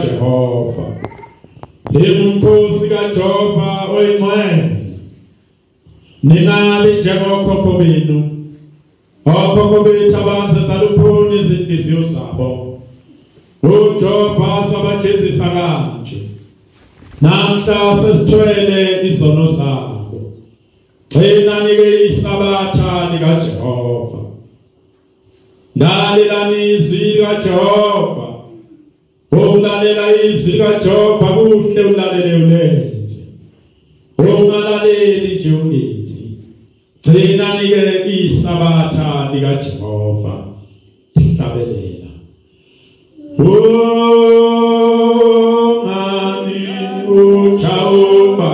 Jehova. Inkosi kaJehova oyingcwele. Ningabe njengokhokho benu. Okhokho bethu abasezaluphuna izinhliziyo zabo. uJehova sabajezisa kanje. Namhla sesithwele izono zabo. Gcinani-ke isabatha likaJehova. Lalelani izwi likaJehova. Ulalela izwi likaJehova kuhle ulalele ulenze. Ungalaleli nje ungenzi. Gcinani-ke isabatha likaJehova. Ihlabelela. Ungani uJehova.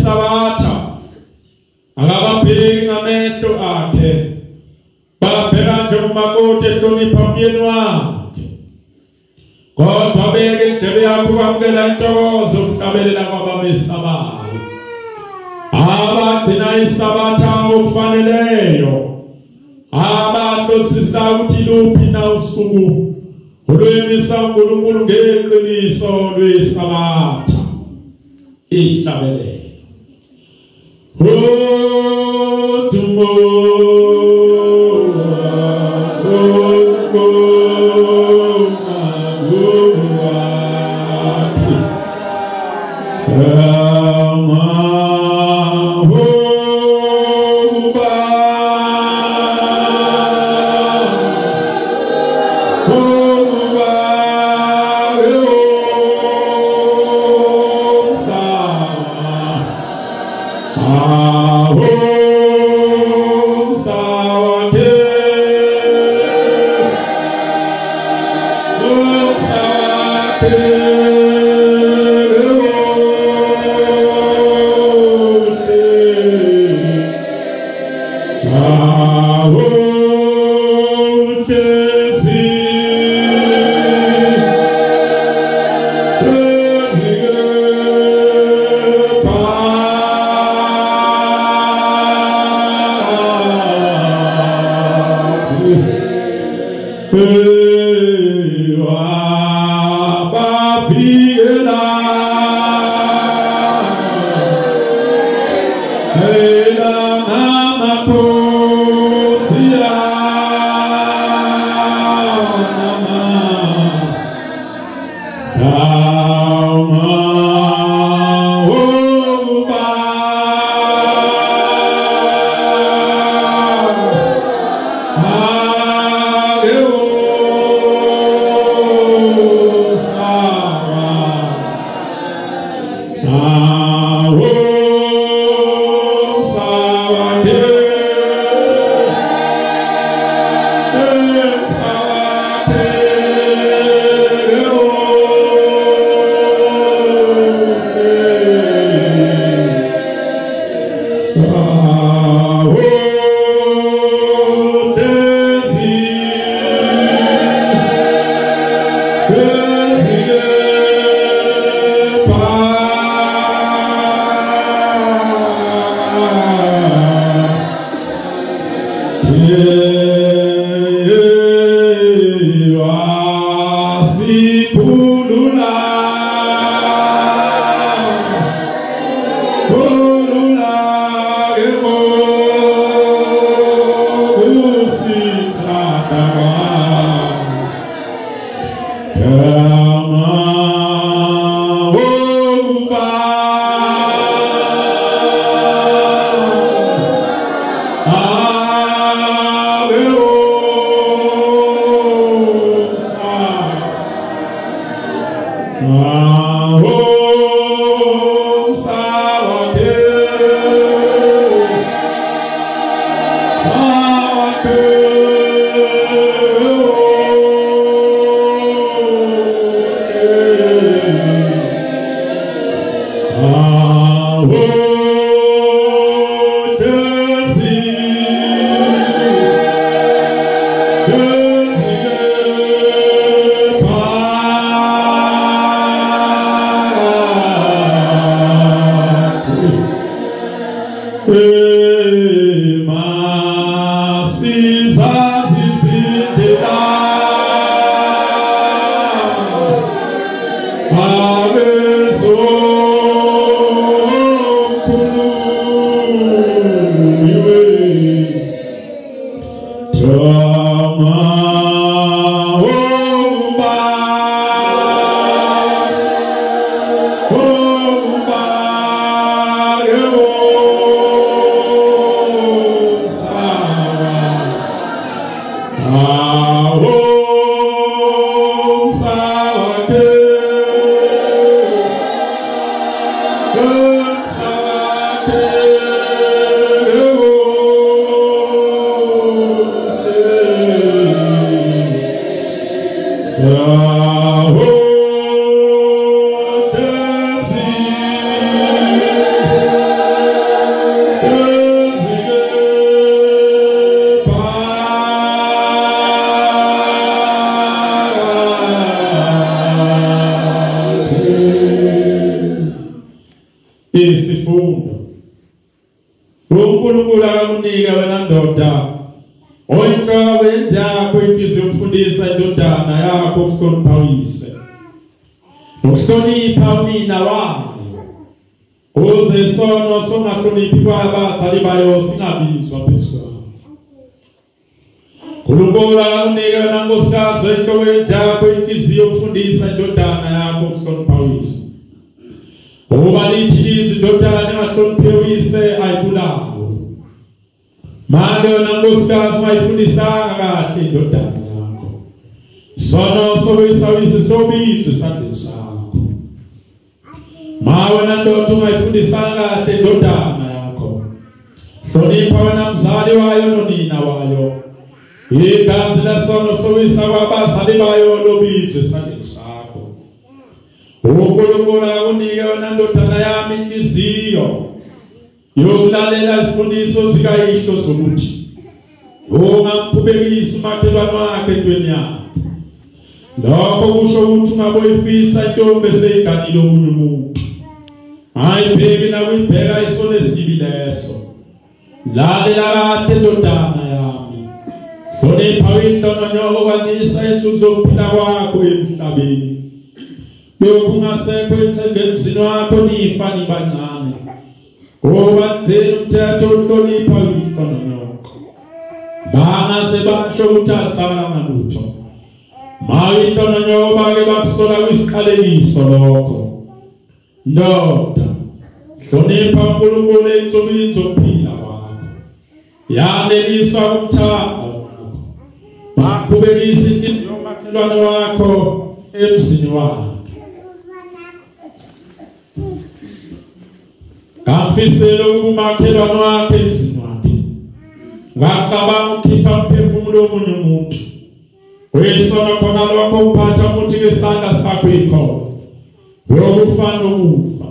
Sawa uNkulunkulu unike wena ndodana yami inhliziyo yokulalela isifundiso sikayihlo sokuthi ungamqhubekisi umakhelwane wakhe entweni yakhe. Lokho kusho ukuthi ungaboyifisa intombi eseyiganile omunye umuntu. Ayibheki nakuyibheka isono esibi leso. Lalela kahle ndodana yami. Hlonipha inhlononyo okwanisa insuku zokuphila kwakho emhlabeni. Lokhu ungasekho emsini wakho nifa nibancane. Ngoba thina umthetho uhlonipha inhlononyo. Bana sebasho ukuthi asala ngalutho. Mayihononyo bake bakusola kwisiqalekiso lokho. Ndoda, hlonipha uNkulunkulu ensukwini zokuphila kwakho. Yaneliswa kumthando wakho. Baqhubekisa inhliziyo yomakhelwane wakho emzini wakhe. Kamfisele ukumakhelwane wakhe emzini wakhe. Ngacabanga ukhipha umphefumulo womunye umuntu. Uyisona khona lokho uphatha ukuthi ngesandla sakho ikho. Uyokufana nokufa.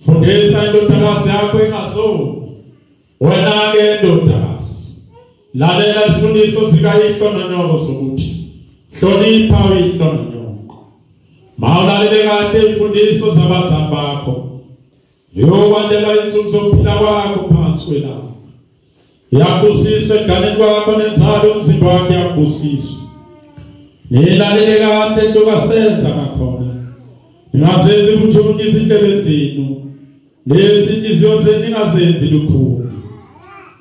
Fundisa indodakazi yakho engasoni. Wena-ke ndodakazi, lalela isifundiso sikayihlononyo sokuthi hlonipha uyihlononyo. Mawulalele kahle imfundiso zabazali bakho. Yokwandela insuku zokuphila kwakho phansi kwelanga. Yakubusiswe eganeni kwakho nenzalo umzimba wakhe yakubusiswe. Nilalele kahle into kasenza ngakhona. Ningazenzi ukuthi izindlebe zenu. Lezi inhliziyo zenu ningazenzi lukhulu.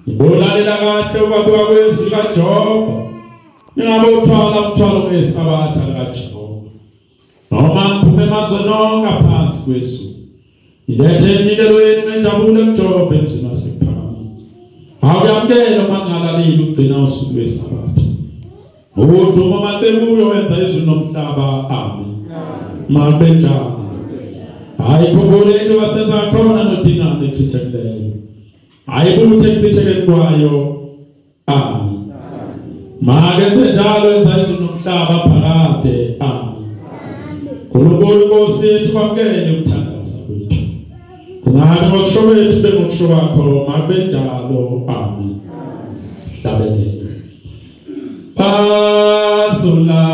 Nibolalela kahle ukwabiwa kwezwi likaJehova. Ningabothwala umthwalo wesabatha likaJehova. Noma mphume emazweni ngaphansi kwesu. Nilethe imnikelo yenu ngenjabulo kuJehova emzini wasePhakamile. Awuyamkela mangalaleli ugcina usuku lwesabatha. Uduma mabekuyo wenza izulu nomhlaba. Amen. Mabenjalo. Ayikhumbule into wasenza khona nodingane ethithekeleyo. Ayibuthe ekuthithekeni kwayo. Amen. Makenze njalo wenza izulu nomhlaba phakade. Amen. Nkulunkulu Nkosi yethu kwamkele ukuthandaza kwethu. Kungabi ngokusho kwethu bengokusho kwakho. Mabenjalo. Amen. Hlabelele. Pasula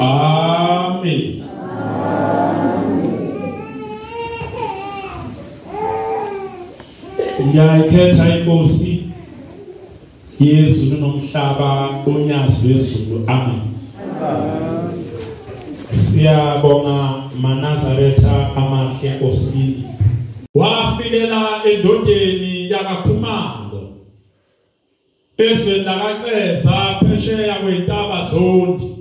Amen. Ngiyakhetha inkosi Yesu nomhlaba onyazi wezulu. Amen. Siyabonga Manazaretha amahle Nkosini. Wafikela endodeni yakaKhumalo ezweni lakaCeza phesheya kwentaba Zondi.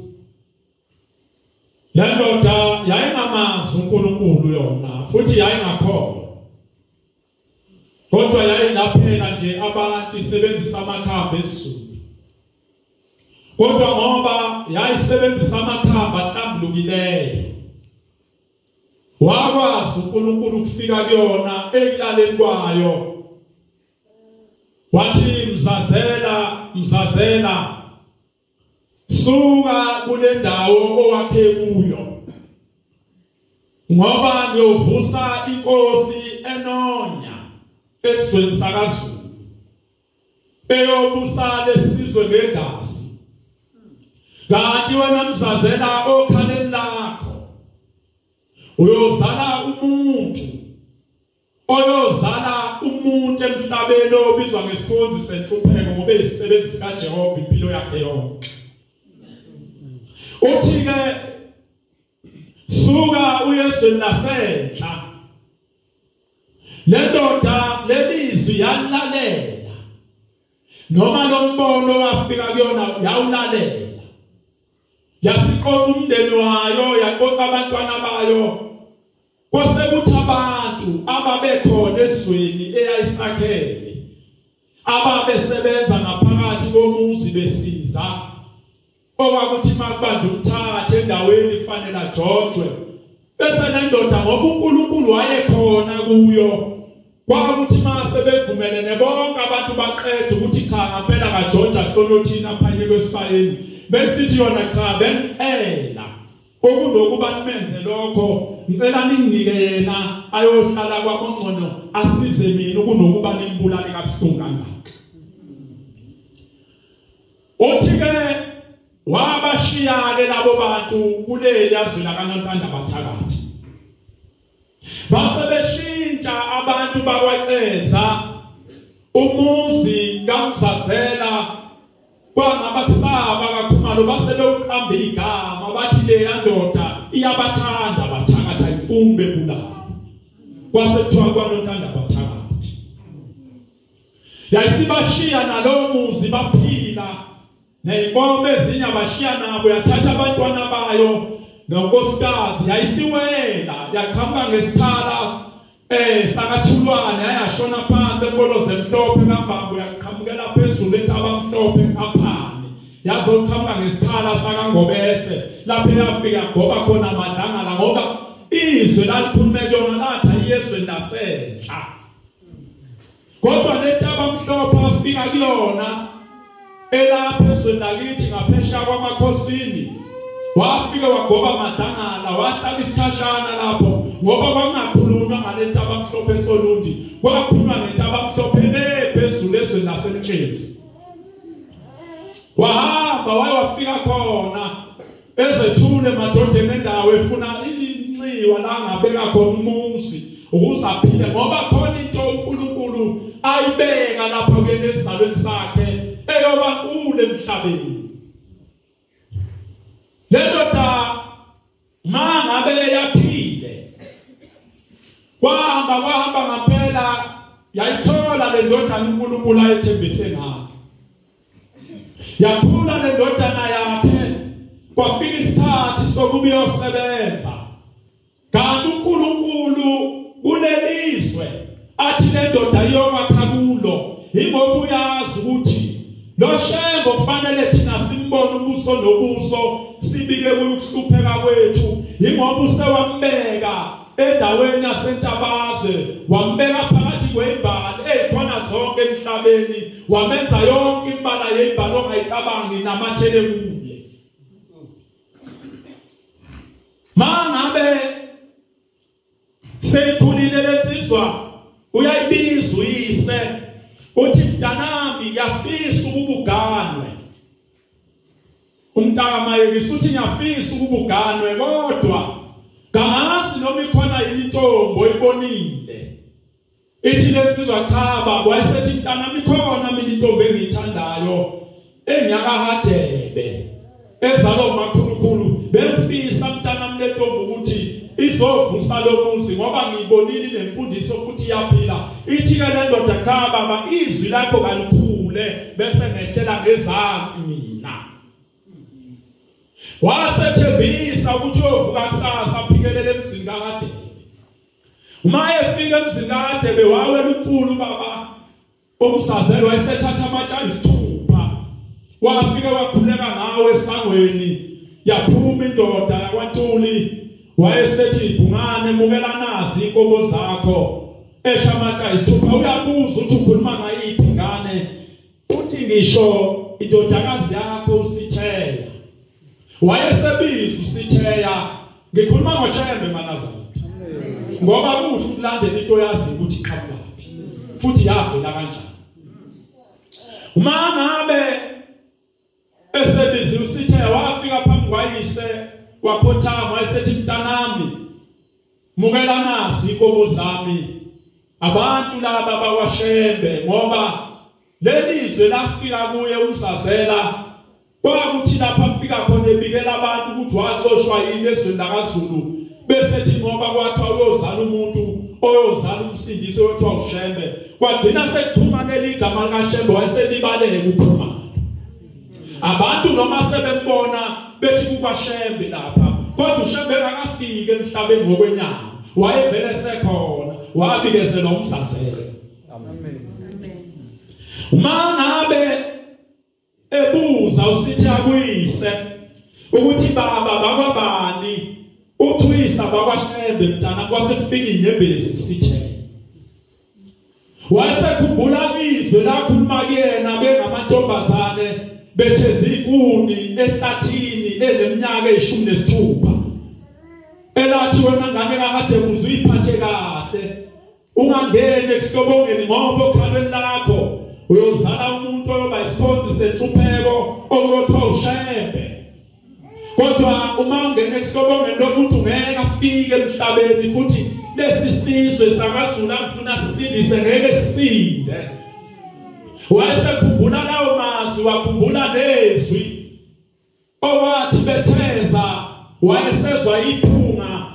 Le ndoda yayingamazi uNkulunkulu yona futhi yayingakholwa. Kodwa yayingaphela nje abantu isebenzisa amakhamba esizulu. Kodwa ngoba yayisebenzisa amakhamba ahlambulukileyo, wakwazi uNkulunkulu ukufika kuyona ekulaleni kwayo. Wathi mzazela suka kule ndawo owakhe kuyo, ngoba ngiyovusa inkosi enonya esizweni sakaZulu eyobusa lesizwe ngegazi. Kanti wena mzazela okhaleni lakho uyozala umuntu oyozala umuntu emhlabeni obizwa ngesikhonzi senhlupheko ngoba isisebenzi kaJehova impilo yakhe yonke. Uthi-ke suka uyezweni lasenhla. Le ndoda lelizwi yalalela, noma lo mbono wafika kuyona yawulalela. Yasiqoqa umndeni wayo, yaqoqa abantwana bayo. Kwasekuthi abantu ababekhona esizweni eyayisakhele, ababesebenza ngaphakathi komuzi besiza, okwakuthi makubanje umthatha endaweni ifanele ajojwe. Bese le ndoda ngoba uNkulunkulu wayekhona kuyo, kwakuthi mase bevumelene bonke abantu baqeda ukuthi cha ngempela kaJoja hlolothina phanye kwesifayeni, besithi yona cha bengicela okunokuba nimenze lokho, ngicela ninginike yena ayohlala kwabongcono asize mina kunokuba nimbulale kabuhlungu kangaka. Uthi-ke wabashiya-ke labo bantu kuleli yazwi lakaNontanda Bathakathi. Base beshintsha abantu bakwaCeza umuzi kaMzazela kwangabakusaba kaKhumalo, base bewuqamba igama bathi leya ndoda iyabathanda Bathakathi ayifuni bebulala. Kwase kuthiwa kwaNontanda Bathakathi. Yayisibashiya nalowo muzi baphila. Neyinkomo ezinye abashiya nabo, yathatha abantwana bayo nonkosikazi yayisiwela, yaqhamuka ngesikhala sakaThulwane yayashona phansi enkoloze emhlophe kaMbambo, yaqhamukela phezulu entaba mhlophe aphane, yazoqhamuka ngesikhala sakaNgobese lapho yafika ngoba khona amadlangala, ngoba izwe lalikhulume kuyona lathi iyezweni lasenhla. Kodwa lentaba mhlophe afika kuyona elapho ezweni lakithi ngaphesheya kwamakhosini, wafika wagoba amadlangala, wahlala isikhashana lapho ngoba kwangakhulunywa ngalentaba mhlophe eSolundi, kwakhulunywa ngentaba mhlophe le phezulu ezweni laseMtshezi. Wahamba wayofika khona ezethule madodeni endawo efuna inxiwa la ngabeka khona umuzi ukuze aphile, ngoba khona into uNkulunkulu ayibeka lapha kuyesizalweni sakhe eyoba nkulu emhlabeni. Le ndoda mangabe yaphile, kwahamba ngampela, yayithola le ndodana uNkulunkulu ayethembise ngayo. Yakhula le ndodana yakhe, kwafika isikhathi sokuba iyosebenza. Kanti uNkulunkulu kulelizwe athi le ndoda iyokwakha kulo, ingoba uyazi ukuthi lo shembo kufanele thina simbone ubuso nobuso, sibike ukuhlupheka kwethu, ingoba usewambeka endaweni yasentabazwe, wambeka phakathi kwezibhalo ezikhona zonke emhlabeni, wamenza yonke imbala yezibhalo ongayicabangi namathele kuye. Mangabe seyikhulile lensizwa, uyayibiza uyise uthi mntanami ngiyafisa ukuba uganwe. umntaka mayekisa uthi ngiyafisa ukubuganwe kodwa ngamazi noma ikhona intombo oyibonile ithi lensizwa chaba wayesethi mntana mikhona mina intombi engiyithandayo enyakahadebe ezalo makhulukhulu bemfisa mntana mlentombi ukuthi izovusa lo muzi ngoba ngiyibonile nemfundiso futhi yaphila ithi ke le ndoda cha baba izwi lakho kalikhule bese ngehlela ngezansi mina wasethembisa ukuthi uyovuka kusasa aphikelele emzini kaHadebe uma efika emzini kaHadebe wawela umfulu baba umsazelo wayesethatha amatshali isithupha wafika wakhuleka ngawe esangweni yaphuma indoda yakwaNtuli wayesethi ibhungane mukela nazi inkomo zakho eshamata isithupha uyabuza ukuthi ukhuluma ngayiphi ingane uthi ngisho indodakazi yakho uSitheya wayesebiza uSitheya ngikhuluma ngoShembe manazana ngoba kuhle ukulandela into yazi ukuthi iqhamukapi futhi yavela kanjani uma ngabe esebiza uSitheya wafika phambi kwayise wakhothama wayesethi mntanami mukela nasi inkomo zami abantu laba bakwaShembe ngoba lelizwe lafika kuye umsazela kwakuthi lapha afika khona ebikela abantu ukuthi waxoshwa yini ezweni lakaZulu besethi ngoba kwathiwa uyozala umuntu oyozala umsindisi oyothiwa uShembe kwagcina sekuxhumanela igama likaShembe wayeselibaleke ukuphuma abantu noma sebembona bethi kukaShembe lapha kodwa uShembe akafike emhlabeni ngokwenyama wayevele sekhona wabikezela umsazelo amen mangabe ebuza uSitheya kuyise ukuthi baba bakwabani uthwisa bakwaShembe mntana kwasekufika inyembezi kuSitheya wayesekhumbula izwe lakhuluma kuyena bengamantombazane bethezikuni ehlathini eneminyaka e16 elathi wena ngane kaHadebe uzuyiphathe kahle ungangene esihlobongeni ngoba okhalweni lakho uyozala umuntu oyoba isikhonzi senhlupheko okuthiwa uShembe kodwa uma ungena esihlobongeni lomuntu ngeke afike emhlabeni futhi lesisizwe sakaZulu afuna sisindise ngeke sisinde wayesekhumbula lawo mazwi wakhumbula nezwi owathi betheza wayesezwa iphunga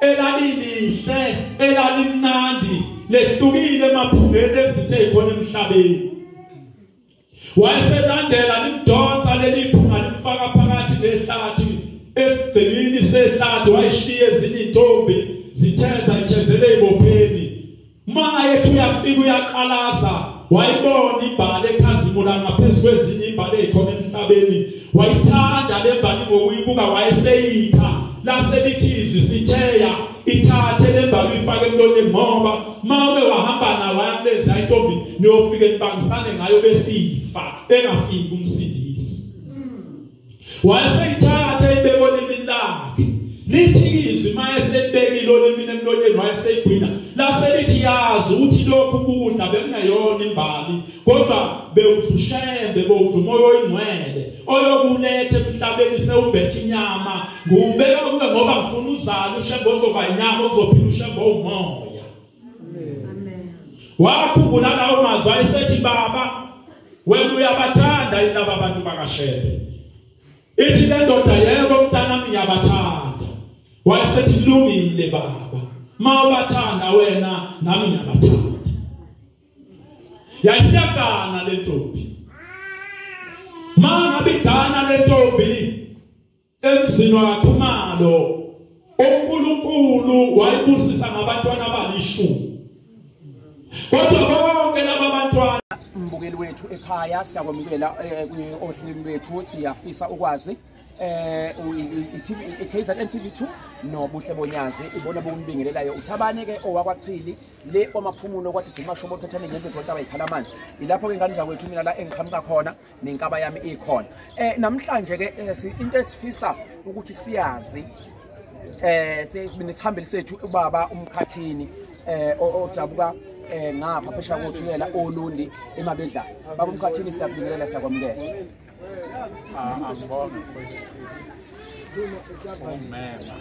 elalilihle elalimnandi lehlukile emaphungeni ezinto ezikhona emhlabeni wayeselandela limdonsa leliphunga limfaka phakathi lehlathi esigcinini sehlathi wayishiya ezinye intombi zitheza ithezele ibopheni mayethu uyafika uyaqalaza wayibona ibhale ekhazimula ngaphezulu kwezinye ibhale ezikhona emhlabeni wayithanda lembali ngokuyibuka wayeseyikha laselithi Sitheya ithathe lembali uyifake emlonyeni ngoba mawube wahamba nayo wayakuleza intombi niyofika nibangisane ngayo besifa engafiki umsindisi wayeseyithatha ibeko limini lakhe lithi izwi mayeselibekile olimini emlonyeni wayeseyigwina laselithi yazi ukuthi lokhu kudla bekungeyona imbali kodwa bewuShembe bewumoya oyingcwele oyokuletha emhlabeni sewubethe inyama ngubeka kuwe ngoba ngifuna uzala uShembe ozoba inyama ozophila uShembe umoya amen wakhumbula lawo mazwi ayesethi baba wena uyabathanda laba abantu bakaShembe ithi le ndoda yebo mntanami ngiyabathanda wayesethi kulungile baba mawubathanda wena nami ngiyabathanda yasiyagana le ntombi mangabigana le ntombi emzini waKhumalo uNkulunkulu wayibusisa ngabantwana abalishumi kodwa bonke laba bantwana mbukeli wethu ekhaya siyakwamukela ohlelweni lwethu siyafisa ukwazi iKZN TV2 nobuhle bonyazi ibona bokumbingelelayo uThabane ke owakwaChili le omaphumulo kwathi Dimashobo thathane ngempezi wonke abayikhala amanzi ilapho ke ngani zakwethu mina la engiqhamuka khona nenkaba yami ikhona namhlanje ke into esifisa ukuthi siyazi sinesihambeli sethu ubaba uMkhathini odabuka ngapha phesha kothuyela olundi emabedla baba uMkhathini siyabingelela siyakwamukela Angibonge mfowethu umema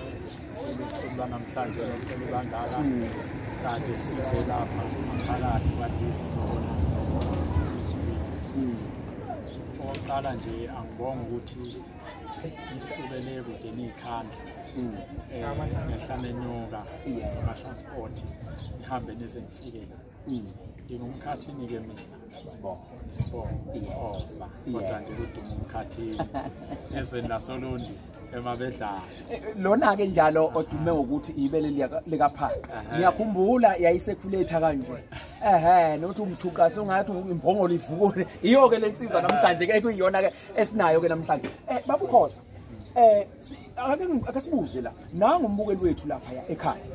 usuku namhlanje lokuphela kangaka kade size lapha phakathi kwalesi sizobona oqala nje angibonge ukuthi isubele kude nikhandla ngehlamenyoka ama-transport ihambe nize ngifike la ngingumkhathini ke mina Sibonga kodwa nje kuduma umkhathini ezweni laSolundi emabedlala lona ke njalo odume ngokuthi ibele likaphaqa ngiyakhumbula yayisekhulator kanje nokuthi umthuqa songathi imbongolo ivukule iyo ke lensizwa namhlanje ke kuyiyona ke esinayo ke namhlanje babukhoza akasibuze la nanga umbukeli wethu lapha ekhaya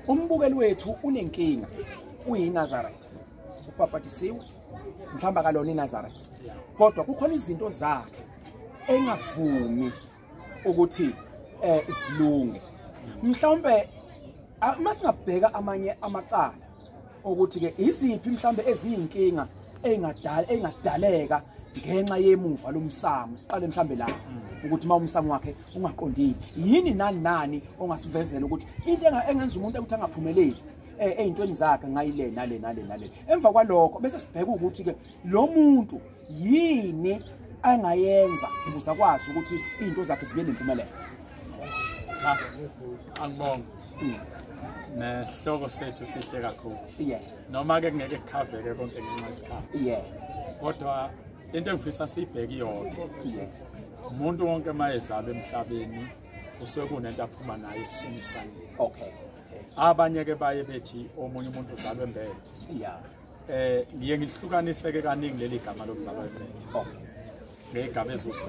umbukeli wethu unenkinga uyiNazareth upapatisiwe mhlamba kalona iNazareth kodwa kukhona izinto zakhe engavumi ukuthi isilunge mhlawumbe masingabheka amanye amacala ukuthi ke iziphi mhlawumbe eziyinkinga engadaleka ngenxa yemuva lomsamo siqale mhlawumbe la ukuthi mawumsamo wakhe ungaqondile yini nani ongasivezela ukuthi into engenza umuntu ukuthi angaphumeleli eyintweni zakhe ngayile nale emva kwalokho bese sibheka ukuthi ke lo muntu yini angayenza ukuze akwazi ukuthi izinto zakhe zibe nempumelelo angibonge nehloko sethu sihle kakhulu noma ke kungeke kukhaveke konke ngenxa yesikhathi kodwa into engifisa siyibheke iyona umuntu wonke mayezalwa emhlabeni usuke kunento aphuma nayo esiswini sikanini abanye ke baye bethi omunye umuntu uzalwe embethe ngiye ngihlukanise ke kaningi leli gama lokuzalwa embethe ngegaba ezu7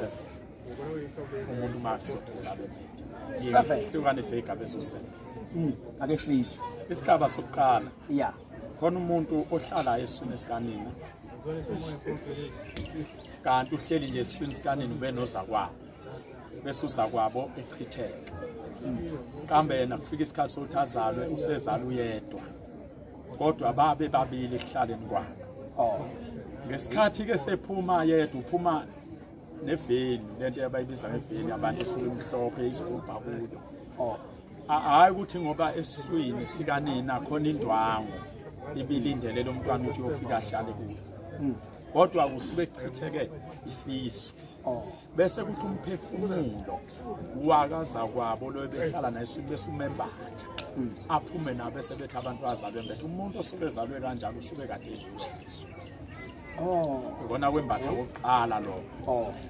umuntu masuthu uzalwe embethe ngihlukanise igaba ezu7 ake sizwe isigaba sokuqala khona umuntu ohlala esiswini sikanina kanti uhleli nje esiswini sikanina ube nozakwabo bese uzakwabo echitheka kambe yena kufika isikhathi sokuthi azalwe usezalwe uyedwa kodwa babe babili kuhlaleni kwabo ngesikhathi ke sephuma yedwa uphuma neveni lento abayibiza ngeveni abantu esuke imhlophe isigubha kulo hayi ukuthi ngoba esiswini sikanina khona indwangu ibilindele lo mntwana ukuthi uyofika ahlale kuyo kodwa kusuke echitheke isisu bese kuthi umphefumulo wakaza kwabo lo behlala naye suku besumembatha aphume na bese bethi abantu bazalwe embethe umuntu osuke ezalwe kanjalo usuke kade edlulisiwe ubona kwembatha oqala lo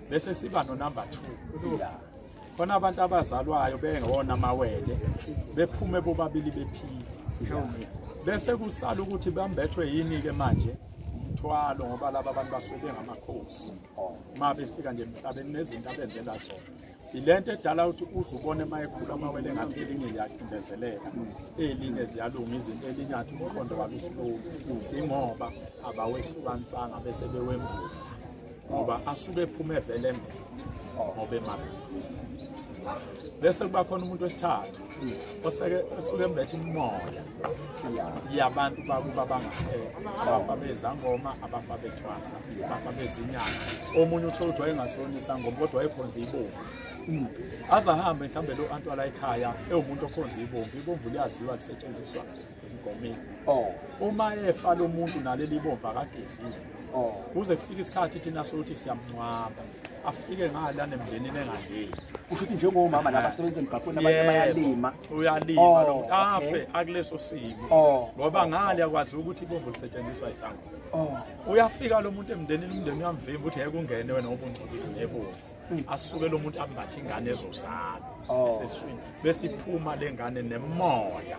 bese siba no number 2 khona abantu abazalwayo bengewona amawele bephume bobabili bephila bese kusala ukuthi bambethwe yini ke manje umthwalo ngoba laba abantu basuke ngamakhosi uma befika nje emhlabeni nezinto abenzela zona ilento edala ukuthi uzubone emayekhula amawele ngathi elinye liyacindezeleka elinye ziyalunga izinto elinye athi umqondo walusilungu ingoba abawehlukanisanga bese bewembula ngoba asuke ephume vele embethe ngoba emabili bese kuba khona umuntu wesithathu osuke embethe umoya yabantu bakuba bangasekho abafa bezangoma abafa bethwasa abafa bezinyanga omunye uthola ukuthi wayengasonisa ngoma kodwa wayekhonza ibomvu azahambe mhlambe lo antwala ekhaya ewumuntu okhonza ibomvu liyaziwa lisetshenziswa engomeni uma efa lo muntu naleli ibomvu akageziwe kuze kufika isikhathi thina sokuthi siyamncwaba afike ngala nemndenini engangeni kusho ukuthi njengomama labasebenza emgaqweni abanye bayalima uyalima lo mkafe akuleso simo ngoba ngale yakwazi ukuthi ibomvu lisetshenziswa isangoma uyafika lo muntu emndenini umndeni uyamvimba ukuthi yeke ungene wena obunqikile nebomvu asuke lo muntu ambathe ingane ezozala eseswini bese iphuma lengane nemoya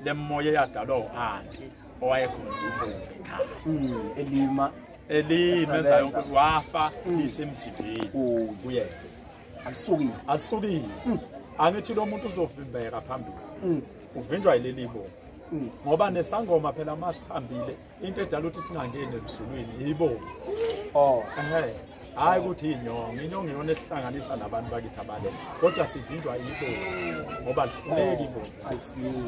lemoya yadalwa uanti owayekhonza ibomvu ekhaya elima yonke wafa lisemsibeni kuye alisukile angithi lo muntu uzovimbeka phambili uvinjwa yileli ibomvu ngoba nesangoma phela masihambile into edala ukuthi singangeni emsulwini ibomvu hayi ukuthi inyongo iyona esihlanganisa nabantu bakithi abalele kodwa sivinjwa ibomvu ngoba lifuneki ibomvu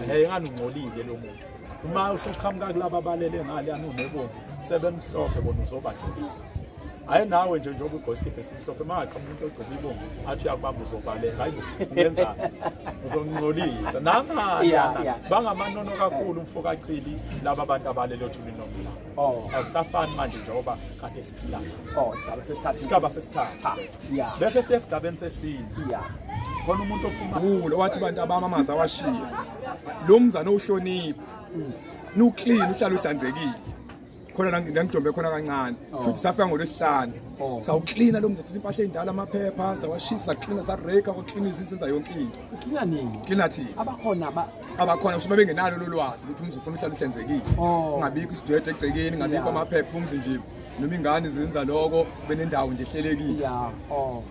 ngani ungcolile lo muntu uma usuqhamuka kulaba abalele ngale yanunebomvu sebemhlophe bona uzobagcilisa hayi nawe nje njengoba ugqosikiphe simhlophe maqa umuntu ogcoba ibomvu athi uyakubamba uzobaleka hayi ngenzani uzongcolisa nangana bangamanono kakhulu umfoko achili laba abantu abalelo thulini nomhlaba akusafani manje njengoba kade siphila isigaba sesithathu bese siyesigabeni sesizwe khona umuntu ophuma wathi abantu abamamaza awashiya lo mzana ohlonipha nu clean uhlala uhlanzekile khona ngijombe khona kancane futhi safika ngolwesihlanu sawucleana lo mzathu impahla endala amaphepha sawashisa cleana sa break clean izinto yonke into cleana nini cleana thi abakhona usho bengenalo lolwazi ukuthi umzi ufuna uhlala uhlanzekile ungabikho isidwede egcekeni ngabikho amaphepha umzi nje noma ingane zenza lokho benendawo nje ehlelekile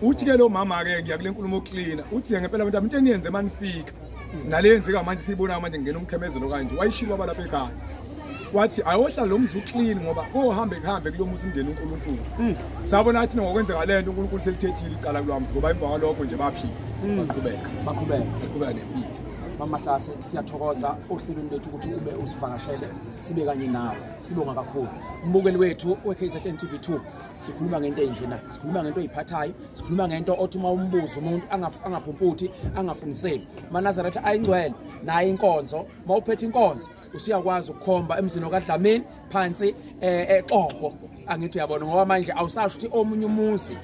uthi ke lo mama ke ngiyakule nkulumo cleana uthi ngempela abantu into eniyenze manifika nalenzeka manje siyibona manje ngena umkhemezelo kanje wayishilo balapha ekhaya wathi ayohlala lo mzi uclean ngoba kohambe kulo muzi umndeni uNkulunkulu sabona athi ngokwenzeka lento uNkulunkulu selithethile icala kulwamzi ngoba emva kwalokho nje baphila baqhubeka nempilo. Mama Hlase siyathokoza ohlelweni lethu ukuthi ube usivakashele sibe kanye nawe sibonga kakhulu umbukeli wethu weKZN TV2 sikhuluma ngento enjena sikhuluma ngento oyiphathayo sikhuluma ngento othi uma umbuzo umuntu angaphumputhi angafuniseli Manazaretha ayingcwele naye inkonzo mawuphethe inkonzo usiyakwazi ukukhomba emzini kaDlamini phansi exoho angithi uyabona ngoba manje awusasho ukuthi omunye umuzi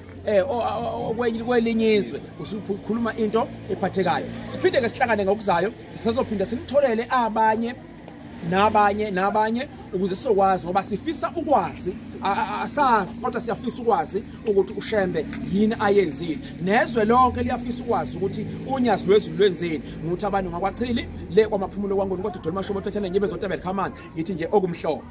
kwelinyizwe usikhuluma into ephathekayo siphinde ke sihlangane ngokuzayo sisazophinda simtholele abanye nabanye ukuze sizokwazi ngoba sifisa ukwazi asazi kodwa siyafisa ukwazi ukuthi uShembe yini ayenzile nezwe lonke liyafisa ukwazi ukuthi unyazi lwezulu lwenzeni nguthi abantu ngakwachili le kwamaphumulo kwangoni kodwa uDolmashobo othathana nyebezo tabel khamanzi ngithi nje okumhlobo